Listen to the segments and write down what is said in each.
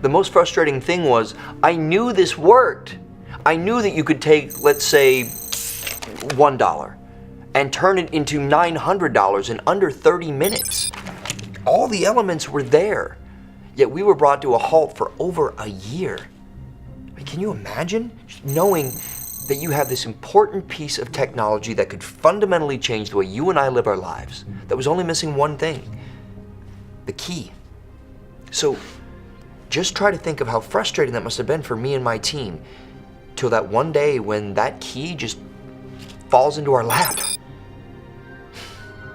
The most frustrating thing was I knew this worked. I knew that you could take, let's say, $1 and turn it into $900 in under 30 minutes. All the elements were there, yet we were brought to a halt for over a year. Can you imagine knowing that you have this important piece of technology that could fundamentally change the way you and I live our lives, that was only missing one thing, the key. So just try to think of how frustrating that must have been for me and my team, till that one day when that key just falls into our lap.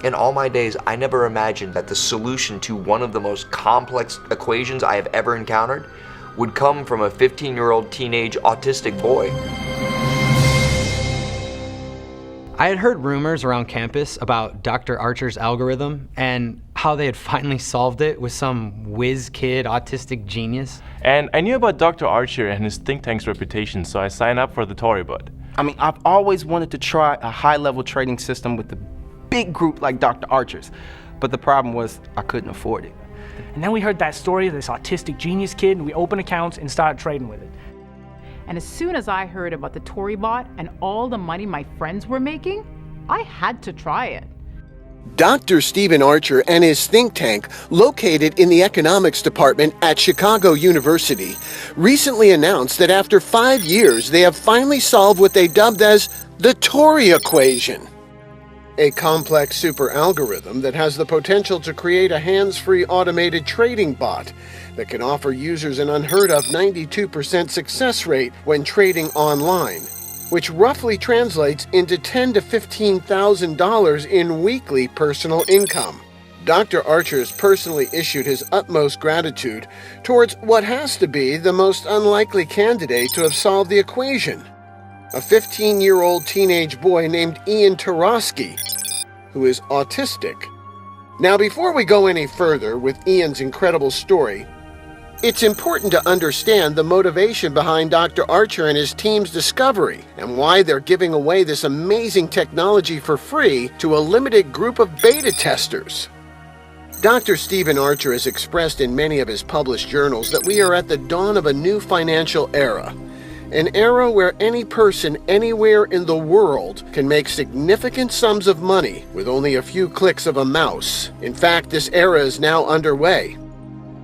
In all my days, I never imagined that the solution to one of the most complex equations I have ever encountered would come from a 15-year-old teenage autistic boy. I had heard rumors around campus about Dr. Archer's algorithm and how they had finally solved it with some whiz kid autistic genius. And I knew about Dr. Archer and his think tank's reputation, so I signed up for the Torybot. I mean, I've always wanted to try a high-level trading system with a big group like Dr. Archer's, but the problem was I couldn't afford it. And then we heard that story of this autistic genius kid, and we opened accounts and started trading with it. And as soon as I heard about the Torybot and all the money my friends were making, I had to try it. Dr. Stephen Archer and his think tank, located in the economics department at Chicago University, recently announced that after 5 years, they have finally solved what they dubbed as the Tory equation, a complex super algorithm that has the potential to create a hands-free automated trading bot that can offer users an unheard of 92% success rate when trading online, which roughly translates into $10,000 to $15,000 in weekly personal income. Dr. Archer has personally issued his utmost gratitude towards what has to be the most unlikely candidate to have solved the equation, a 15-year-old teenage boy named Ian Tarosky, who is autistic. Now, before we go any further with Ian's incredible story, it's important to understand the motivation behind Dr. Archer and his team's discovery and why they're giving away this amazing technology for free to a limited group of beta testers. Dr. Stephen Archer has expressed in many of his published journals that we are at the dawn of a new financial era, an era where any person anywhere in the world can make significant sums of money with only a few clicks of a mouse. In fact, this era is now underway,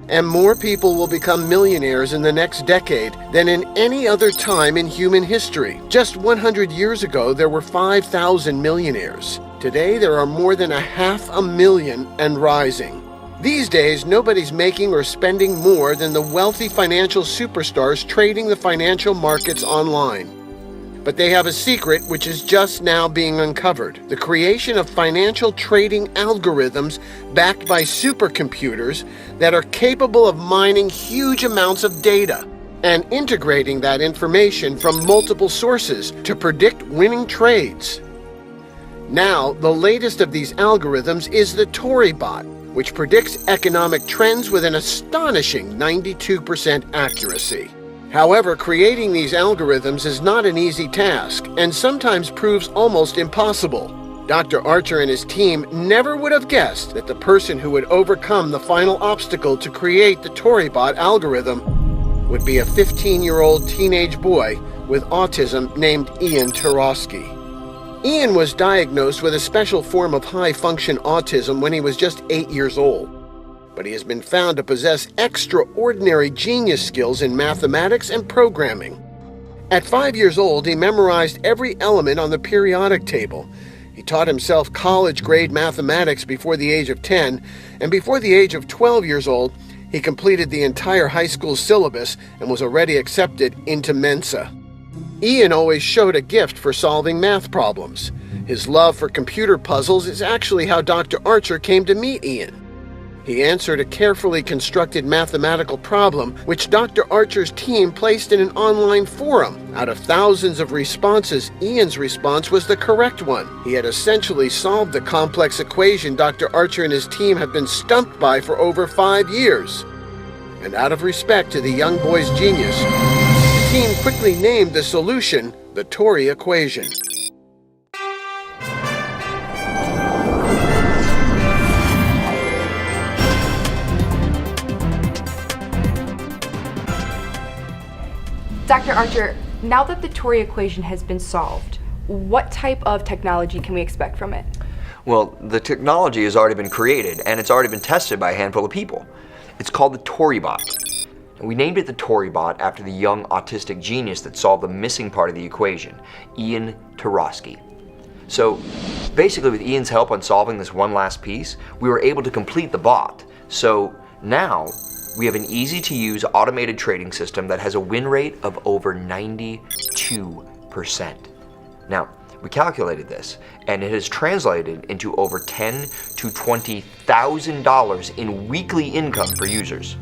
and more people will become millionaires in the next decade than in any other time in human history. Just 100 years ago, there were 5,000 millionaires. Today, there are more than 500,000 and rising. These days, nobody's making or spending more than the wealthy financial superstars trading the financial markets online. But they have a secret which is just now being uncovered: the creation of financial trading algorithms backed by supercomputers that are capable of mining huge amounts of data and integrating that information from multiple sources to predict winning trades. Now, the latest of these algorithms is the Torybot, which predicts economic trends with an astonishing 92% accuracy. However, creating these algorithms is not an easy task and sometimes proves almost impossible. Dr. Archer and his team never would have guessed that the person who would overcome the final obstacle to create the Torybot algorithm would be a 15-year-old teenage boy with autism named Ian Tarosky. Ian was diagnosed with a special form of high-function autism when he was just 8 years old, but he has been found to possess extraordinary genius skills in mathematics and programming. At 5 years old, he memorized every element on the periodic table. He taught himself college-grade mathematics before the age of 10, and before the age of 12 years old, he completed the entire high school syllabus and was already accepted into Mensa. Ian always showed a gift for solving math problems. His love for computer puzzles is actually how Dr. Archer came to meet Ian. He answered a carefully constructed mathematical problem, which Dr. Archer's team placed in an online forum. Out of thousands of responses, Ian's response was the correct one. He had essentially solved the complex equation Dr. Archer and his team have been stumped by for over 5 years. And out of respect to the young boy's genius, the team quickly named the solution the Tory equation. Archer, now that the Tory equation has been solved, what type of technology can we expect from it? Well, the technology has already been created and it's already been tested by a handful of people. It's called the ToryBot. And we named it the ToryBot after the young autistic genius that solved the missing part of the equation, Ian Tarosky. So basically with Ian's help on solving this one last piece, we were able to complete the bot. So now we have an easy to use automated trading system that has a win rate of over 92%. Now, we calculated this and it has translated into over $10,000 to $20,000 in weekly income for users.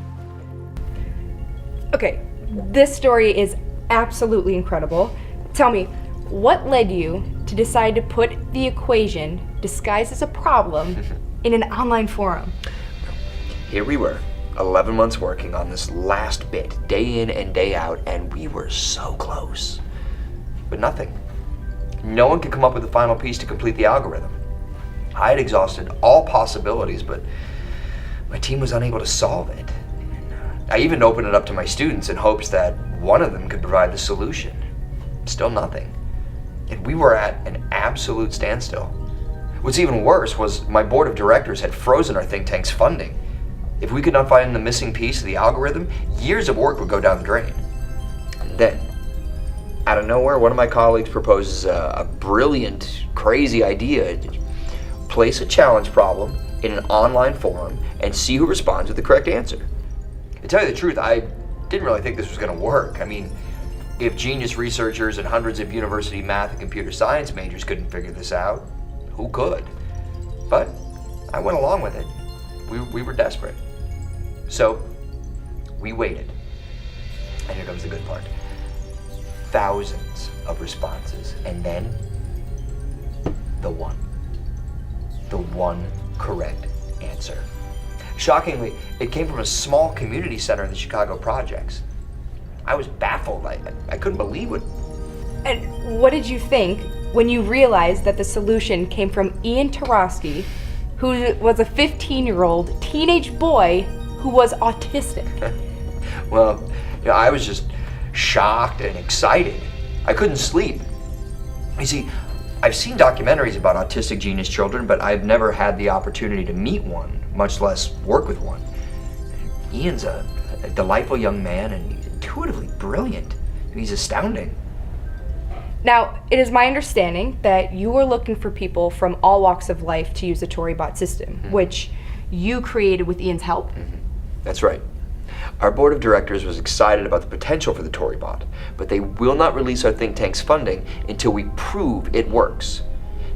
Okay, this story is absolutely incredible. Tell me, what led you to decide to put the equation, disguised as a problem, in an online forum? Here we were, 11 months working on this last bit, day in and day out, and we were so close. But nothing. No one could come up with the final piece to complete the algorithm. I had exhausted all possibilities, but my team was unable to solve it. I even opened it up to my students in hopes that one of them could provide the solution. Still nothing. And we were at an absolute standstill. What's even worse was my board of directors had frozen our think tank's funding. If we could not find the missing piece of the algorithm, years of work would go down the drain. And then, out of nowhere, one of my colleagues proposes a brilliant, crazy idea. Place a challenge problem in an online forum and see who responds with the correct answer. To tell you the truth, I didn't really think this was going to work. I mean, if genius researchers and hundreds of university math and computer science majors couldn't figure this out, who could? But I went along with it. We were desperate. So we waited. And here comes the good part. Thousands of responses, and then the one correct answer. Shockingly, it came from a small community center in the Chicago projects. I was baffled. I couldn't believe it. And what did you think when you realized that the solution came from Ian Tarosky, who was a 15-year-old teenage boy who was autistic? Well, I was just shocked and excited. I couldn't sleep. You see, I've seen documentaries about autistic genius children, but I've never had the opportunity to meet one, much less work with one. Ian's a delightful young man and he's intuitively brilliant. He's astounding. Now, it is my understanding that you were looking for people from all walks of life to use the ToryBot system, which you created with Ian's help. That's right. Our board of directors was excited about the potential for the ToryBot, but they will not release our think tank's funding until we prove it works.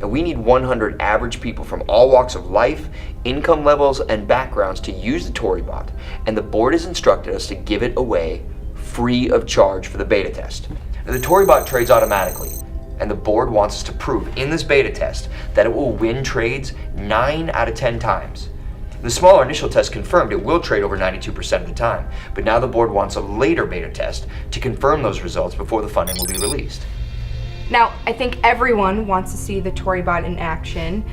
And we need 100 average people from all walks of life, income levels, and backgrounds to use the ToryBot, and the board has instructed us to give it away free of charge for the beta test. Now, the ToryBot trades automatically, and the board wants us to prove in this beta test that it will win trades 9 out of 10 times. The smaller initial test confirmed it will trade over 92% of the time, but now the board wants a later beta test to confirm those results before the funding will be released. Now, I think everyone wants to see the ToryBot in action.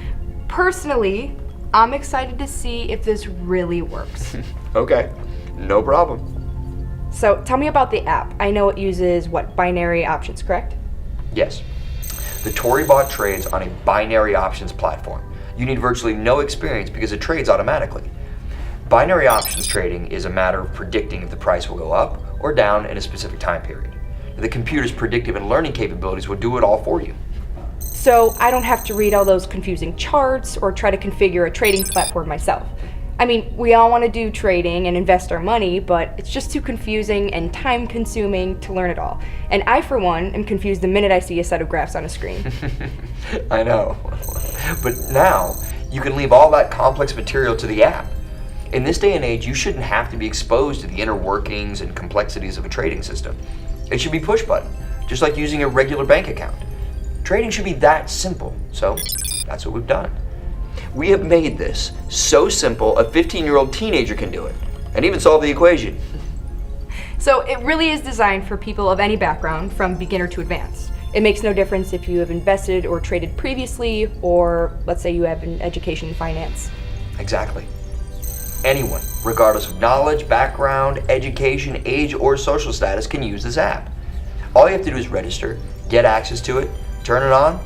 Personally, I'm excited to see if this really works. Okay, no problem. So tell me about the app. I know it uses, binary options, correct? Yes. The ToryBot trades on a binary options platform. You need virtually no experience because it trades automatically. Binary options trading is a matter of predicting if the price will go up or down in a specific time period. The computer's predictive and learning capabilities will do it all for you. So I don't have to read all those confusing charts or try to configure a trading platform myself. I mean, we all want to do trading and invest our money, but it's just too confusing and time-consuming to learn it all. And I, for one, am confused the minute I see a set of graphs on a screen. I know. But now, you can leave all that complex material to the app. In this day and age, you shouldn't have to be exposed to the inner workings and complexities of a trading system. It should be push-button, just like using a regular bank account. Trading should be that simple, so that's what we've done. We have made this so simple a 15-year-old teenager can do it, and even solve the equation. So it really is designed for people of any background, from beginner to advanced. It makes no difference if you have invested or traded previously, or let's say you have an education in finance. Exactly. Anyone, regardless of knowledge, background, education, age, or social status, can use this app. All you have to do is register, get access to it, turn it on,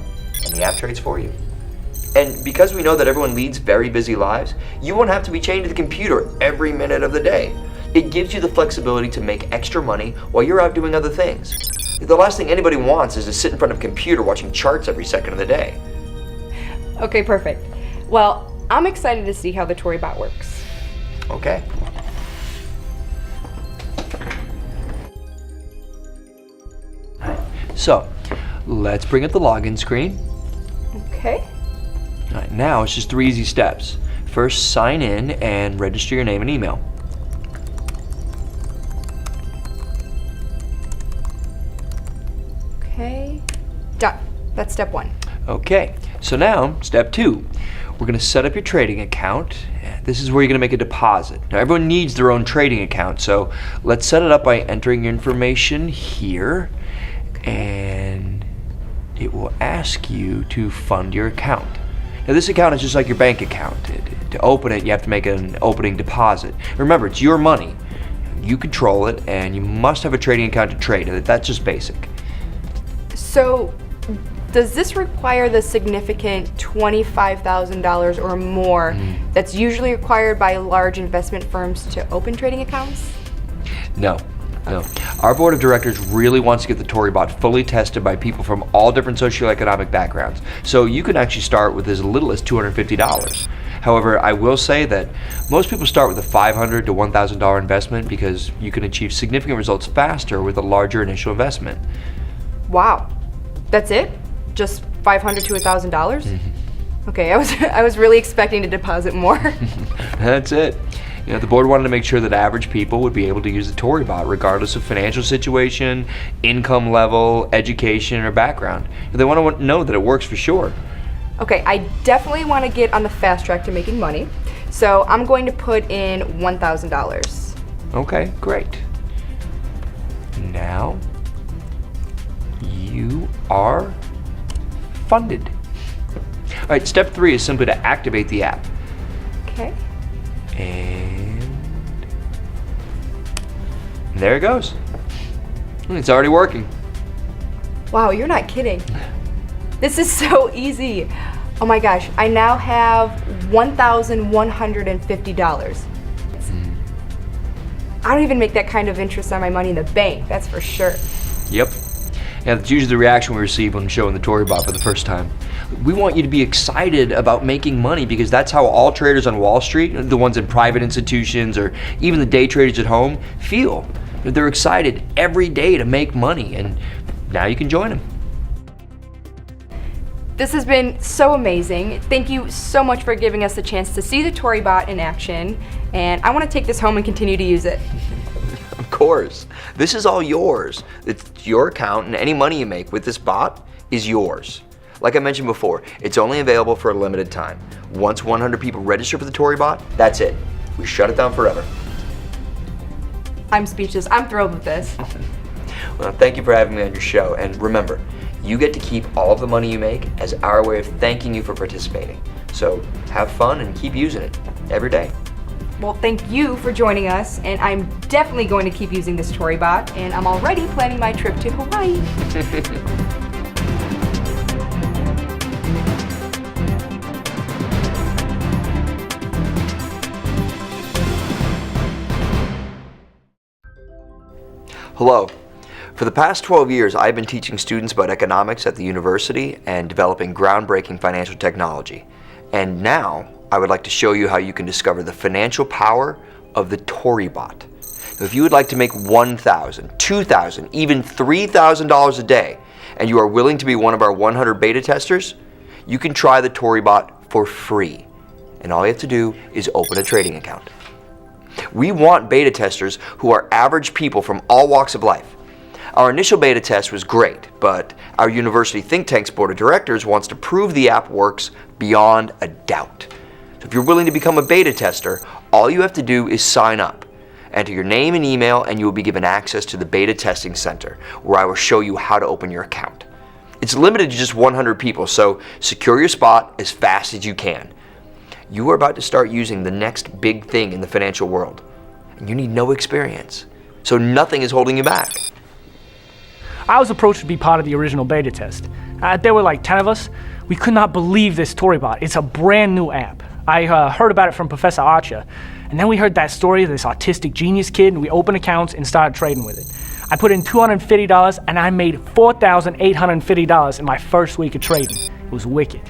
and the app trades for you. And because we know that everyone leads very busy lives, you won't have to be chained to the computer every minute of the day. It gives you the flexibility to make extra money while you're out doing other things. The last thing anybody wants is to sit in front of a computer watching charts every second of the day. Okay, perfect. Well, I'm excited to see how the ToryBot works. Okay. So, let's bring up the login screen. Okay. All right, now it's just 3 easy steps. First, sign in and register your name and email. Okay. Done. That's step 1. Okay, so now, step 2. We're gonna set up your trading account. This is where you're gonna make a deposit. Now, everyone needs their own trading account, so let's set it up by entering your information here, and it will ask you to fund your account. Now, this account is just like your bank account. To open it, you have to make an opening deposit. Remember, it's your money. You control it, and you must have a trading account to trade. That's just basic. So, does this require the significant $25,000 or more that's usually required by large investment firms to open trading accounts? No. Our board of directors really wants to get the ToryBot fully tested by people from all different socioeconomic backgrounds. So you can actually start with as little as $250. However, I will say that most people start with a $500 to $1,000 investment because you can achieve significant results faster with a larger initial investment. Wow. That's it? Just $500 to $1,000? Okay, I was really expecting to deposit more. That's it. You know, the board wanted to make sure that average people would be able to use the ToryBot regardless of financial situation, income level, education, or background. They want to know that it works for sure. Okay, I definitely want to get on the fast track to making money, so I'm going to put in $1,000. Okay, great. Now, you are funded. All right, step 3 is simply to activate the app. Okay. And there it goes. It's already working. Wow, you're not kidding. This is so easy. Oh my gosh, I now have $1,150. I don't even make that kind of interest on my money in the bank, that's for sure. Yep. And that's usually the reaction we receive when showing the ToryBot for the first time. We want you to be excited about making money because that's how all traders on Wall Street, the ones in private institutions or even the day traders at home, feel. They're excited every day to make money, and now you can join them. This has been so amazing. Thank you so much for giving us the chance to see the ToryBot in action, and I want to take this home and continue to use it. Of course. This is all yours. It's your account, and any money you make with this bot is yours. Like I mentioned before, it's only available for a limited time. Once 100 people register for the ToryBot, that's it. We shut it down forever. I'm speechless. I'm thrilled with this. Well, thank you for having me on your show, and remember, you get to keep all of the money you make as our way of thanking you for participating. So have fun and keep using it every day. Well, thank you for joining us, and I'm definitely going to keep using this ToryBot, and I'm already planning my trip to Hawaii. Hello. For the past 12 years, I've been teaching students about economics at the university and developing groundbreaking financial technology. And now, I would like to show you how you can discover the financial power of the ToryBot. If you would like to make $1,000, $2,000, even $3,000 a day, and you are willing to be one of our 100 beta testers, you can try the ToryBot for free. And all you have to do is open a trading account. We want beta testers who are average people from all walks of life. Our initial beta test was great, but our university think tank's board of directors wants to prove the app works beyond a doubt. So if you're willing to become a beta tester, all you have to do is sign up. Enter your name and email, and you will be given access to the beta testing center, where I will show you how to open your account. It's limited to just 100 people, so secure your spot as fast as you can. You are about to start using the next big thing in the financial world, and you need no experience, so nothing is holding you back. I was approached to be part of the original beta test. There were like 10 of us. We could not believe this ToryBot. It's a brand new app. I heard about it from Professor Archer, and then we heard that story of this autistic genius kid, and we opened accounts and started trading with it. I put in $250 and I made $4,850 in my first week of trading. It was wicked.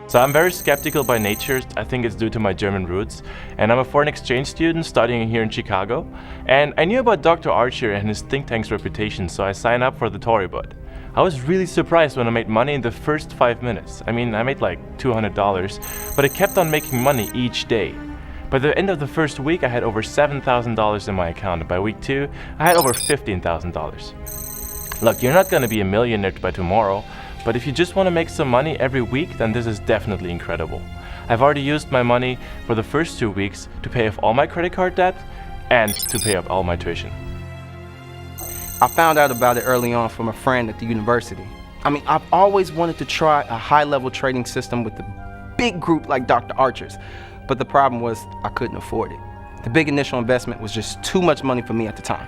So I'm very skeptical by nature. I think it's due to my German roots. And I'm a foreign exchange student studying here in Chicago. And I knew about Dr. Archer and his think tank's reputation, so I signed up for the ToryBot. I was really surprised when I made money in the first 5 minutes. I mean, I made like $200, but I kept on making money each day. By the end of the first week, I had over $7,000 in my account, and by week 2, I had over $15,000. Look, you're not gonna be a millionaire by tomorrow, but if you just want to make some money every week, then this is definitely incredible. I've already used my money for the first 2 weeks to pay off all my credit card debt and to pay up all my tuition. I found out about it early on from a friend at the university. I mean, I've always wanted to try a high-level trading system with a big group like Dr. Archer's, but the problem was I couldn't afford it. The big initial investment was just too much money for me at the time.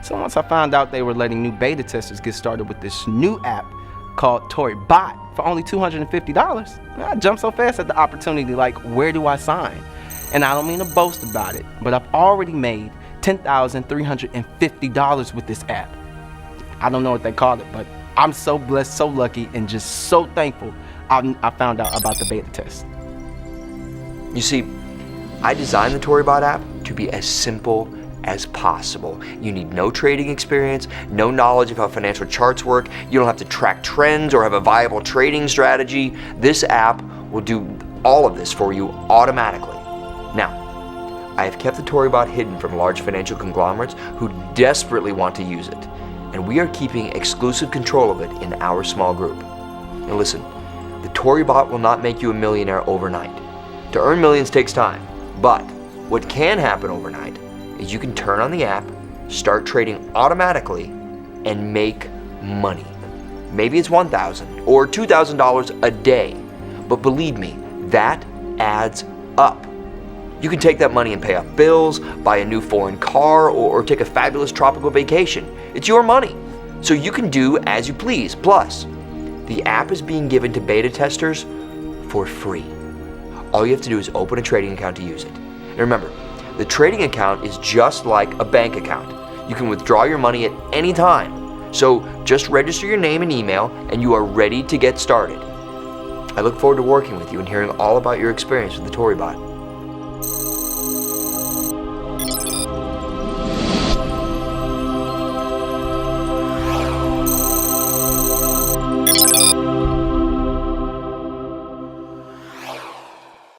So once I found out they were letting new beta testers get started with this new app called ToryBot for only $250, I jumped so fast at the opportunity, like, where do I sign? And I don't mean to boast about it, but I've already made $10,350 with this app. I don't know what they call it, but I'm so blessed, so lucky, and just so thankful I found out about the beta test. You see, I designed the ToryBot app to be as simple as possible. You need no trading experience, no knowledge of how financial charts work. You don't have to track trends or have a viable trading strategy. This app will do all of this for you automatically. Now, I have kept the ToryBot hidden from large financial conglomerates who desperately want to use it, and we are keeping exclusive control of it in our small group. Now listen, the ToryBot will not make you a millionaire overnight. To earn millions takes time, but what can happen overnight is you can turn on the app, start trading automatically, and make money. Maybe it's $1,000 or $2,000 a day, but believe me, that adds up. You can take that money and pay off bills, buy a new foreign car, or take a fabulous tropical vacation. It's your money, so you can do as you please. Plus, the app is being given to beta testers for free. All you have to do is open a trading account to use it. And remember, the trading account is just like a bank account. You can withdraw your money at any time. So just register your name and email and you are ready to get started. I look forward to working with you and hearing all about your experience with the ToryBot.